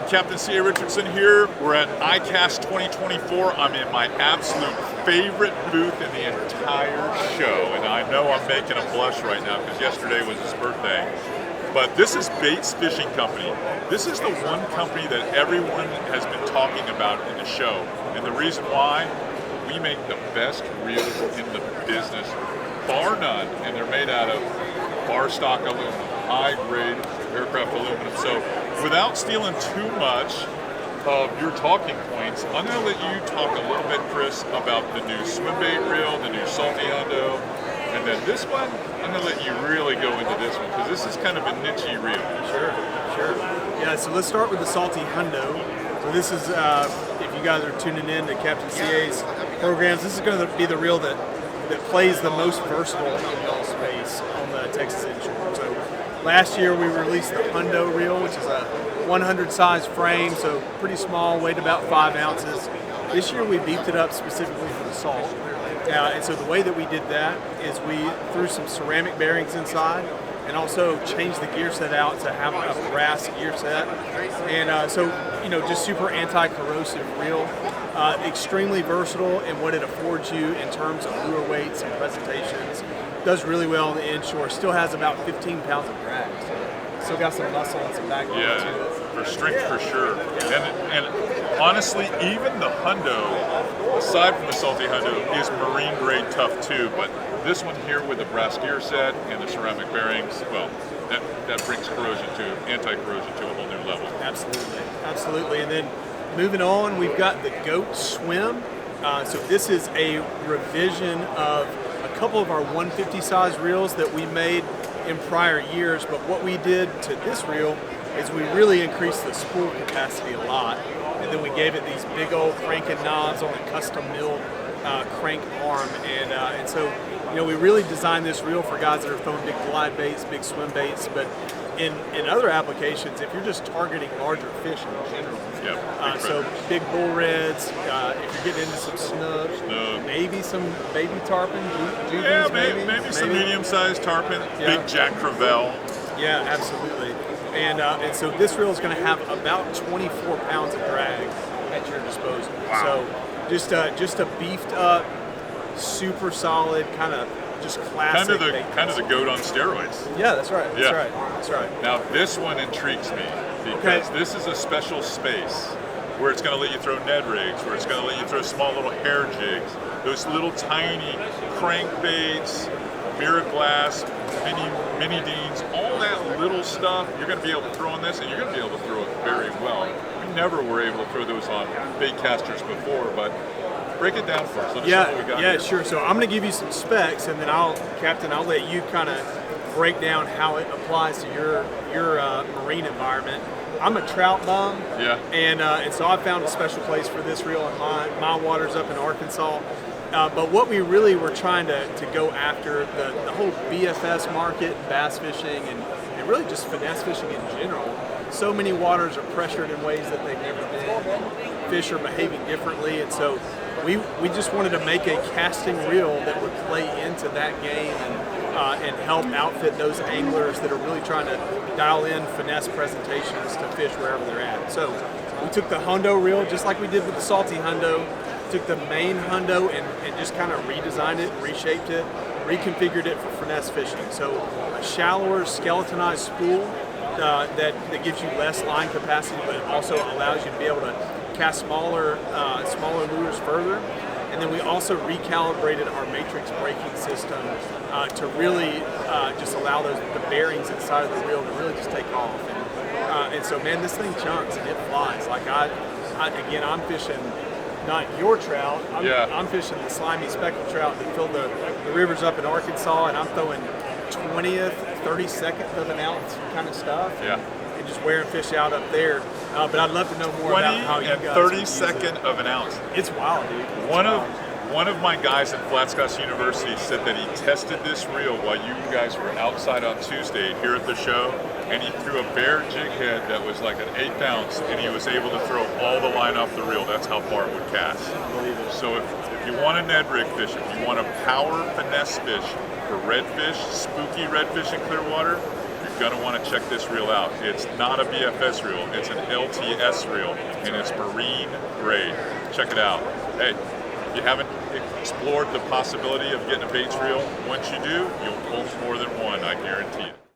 Captain C.A. Richardson here. We're at ICAST 2024. I'm in my absolute favorite booth in the entire show, and I know I'm making a blush right now because yesterday was his birthday. But this is Bates Fishing Company. This is the one company that everyone has been talking about in the show, and the reason why, we make the best reels in the business, bar none, and they're made out of bar stock aluminum, high-grade aircraft aluminum. So without stealing too much of your talking points, I'm going to let you talk a little bit, Chris, about the new swim bait reel, the new Salty Hundo, and then this one, I'm going to let you really go into this one because this is kind of a niche-y reel. Sure. Yeah, so let's start with the Salty Hundo. So this is, if you guys are tuning in to Captain CA's programs, this is going to be the reel that plays the most versatile in y'all space on the Texas inshore. So last year we released the Hundo reel, which is a 100 size frame, so pretty small, weighed about 5 ounces. This year we beefed it up specifically for the salt. And so the way that we did that is we threw some ceramic bearings inside and also changed the gear set out to have a brass gear set. And so, just super anti-corrosive reel. Extremely versatile in what it affords you in terms of lure weights and presentations. Does really well on the inshore. Still has about 15 pounds of drag. So still got some muscle and some backbone to it. For strength for sure. And honestly, even the Hundo, aside from the Salty Hundo, is marine grade tough too. But this one here with the brass gear set and the ceramic bearings, well, that brings anti-corrosion to a whole new level. Absolutely. And then moving on, we've got the Goat Swim. So this is a revision of a couple of our 150 size reels that we made in prior years. But what we did to this reel is we really increased the spool capacity a lot. And then we gave it these big old cranking knobs on a custom milled crank arm. And so, we really designed this reel for guys that are throwing big glide baits, big swim baits. But in other applications, if you're just targeting larger fish in general, so big bull reds, if you're getting into some snook, maybe some baby tarpon, maybe some medium-sized tarpon, big Jack Crevalle. Yeah, absolutely. And so this reel is going to have about 24 pounds of drag at your disposal. Wow. So just a beefed up, super solid, kind of just classic. Kind of the goat on steroids. Yeah, that's right. That's right. Now this one intrigues me because this is a special space where it's going to let you throw Ned rigs, where it's going to let you throw small little hair jigs, those little tiny crankbaits, mirror glass, mini deans, all that little stuff you're going to be able to throw on this, and you're going to be able to throw it very well. We never were able to throw those on bait casters before, but break it down for us. Let us know what we got here. Sure. So I'm going to give you some specs, and then Captain, I'll let you kind of break down how it applies to your marine environment. I'm a trout bum, and so I found a special place for this reel in my waters up in Arkansas. But what we really were trying to go after, the whole BFS market, bass fishing, and really just finesse fishing in general. So many waters are pressured in ways that they've never been. Fish are behaving differently, and so we just wanted to make a casting reel that would play into that game and help outfit those anglers that are really trying to dial in finesse presentations to fish wherever they're at. So we took the Hundo reel, just like we did with the Salty Hundo, took the main Hundo and just kind of redesigned it, reshaped it, reconfigured it for finesse fishing. So a shallower skeletonized spool that gives you less line capacity, but also allows you to be able to cast smaller lures further. And then we also recalibrated our matrix braking system to really just allow the bearings inside of the reel to really just take off. And so, man, this thing chunks and it flies. Like I'm fishing not your trout. I'm fishing the slimy speckled trout that fill the rivers up in Arkansas, and I'm throwing 20th, 32nd of an ounce kind of stuff. And just wearing fish out up there. But I'd love to know more about how you guys 32nd of an ounce. It's wild, dude. One of my guys at FlatsClass University said that he tested this reel while you guys were outside on Tuesday here at the show, and he threw a bare jig head that was like an 1/8 ounce, and he was able to throw all the line off the reel. That's how far it would cast. So if you want a Ned rig fish, if you want a power finesse fish for redfish, spooky redfish in Clearwater, you're gonna want to check this reel out. It's not a BFS reel, it's an LTS reel, and it's marine grade. Check it out. Hey, if you haven't explored the possibility of getting a baits reel, once you do, you'll pull more than one, I guarantee it.